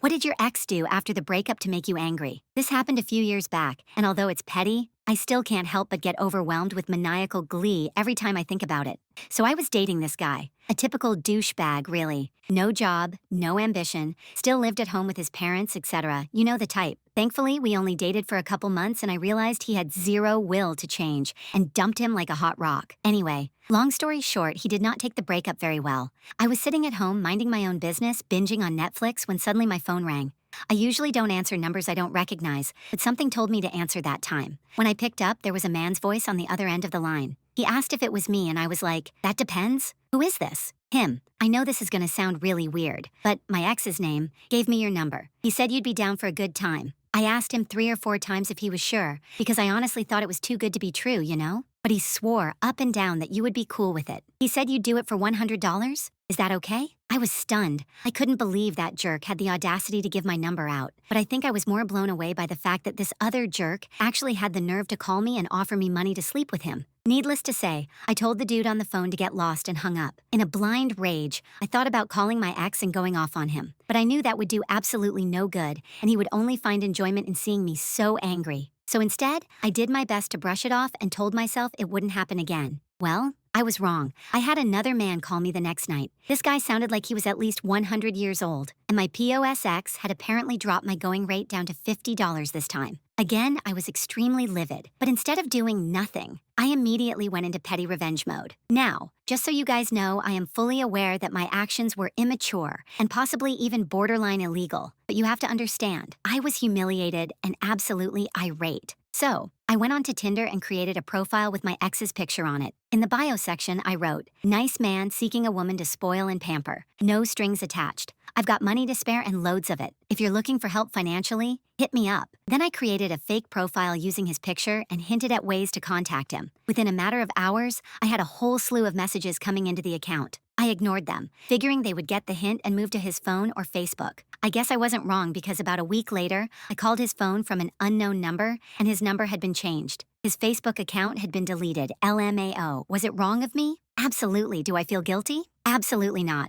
What did your ex do after the breakup to make you angry? This happened a few years back, and although it's petty, I still can't help but get overwhelmed with maniacal glee every time I think about it. So I was dating this guy, a typical douchebag, really. No job, no ambition, still lived at home with his parents, etc. You know the type. Thankfully, we only dated for a couple months and I realized he had zero will to change and dumped him like a hot rock. Anyway, long story short, he did not take the breakup very well. I was sitting at home minding my own business, binging on Netflix when suddenly my phone rang. I usually don't answer numbers I don't recognize, but something told me to answer that time. When I picked up, there was a man's voice on the other end of the line. He asked if it was me and I was like, that depends? Who is this? Him. I know this is gonna sound really weird, but my ex's name gave me your number. He said you'd be down for a good time. I asked him 3 or 4 times if he was sure, because I honestly thought it was too good to be true, you know? But he swore up and down that you would be cool with it. He said you'd do it for $100? Is that okay? I was stunned. I couldn't believe that jerk had the audacity to give my number out. But I think I was more blown away by the fact that this other jerk actually had the nerve to call me and offer me money to sleep with him. Needless to say, I told the dude on the phone to get lost and hung up. In a blind rage, I thought about calling my ex and going off on him. But I knew that would do absolutely no good, and he would only find enjoyment in seeing me so angry. So instead, I did my best to brush it off and told myself it wouldn't happen again. Well, I was wrong. I had another man call me the next night. This guy sounded like he was at least 100 years old, and my POSX had apparently dropped my going rate down to $50 this time. Again, I was extremely livid, but instead of doing nothing, I immediately went into petty revenge mode. Now, just so you guys know, I am fully aware that my actions were immature and possibly even borderline illegal, but you have to understand, I was humiliated and absolutely irate. So, I went onto Tinder and created a profile with my ex's picture on it. In the bio section, I wrote, "Nice man seeking a woman to spoil and pamper. No strings attached. I've got money to spare and loads of it. If you're looking for help financially, hit me up." Then I created a fake profile using his picture and hinted at ways to contact him. Within a matter of hours, I had a whole slew of messages coming into the account. I ignored them, figuring they would get the hint and move to his phone or Facebook. I guess I wasn't wrong because about a week later, I called his phone from an unknown number and his number had been changed. His Facebook account had been deleted, LMAO. Was it wrong of me? Absolutely. Do I feel guilty? Absolutely not.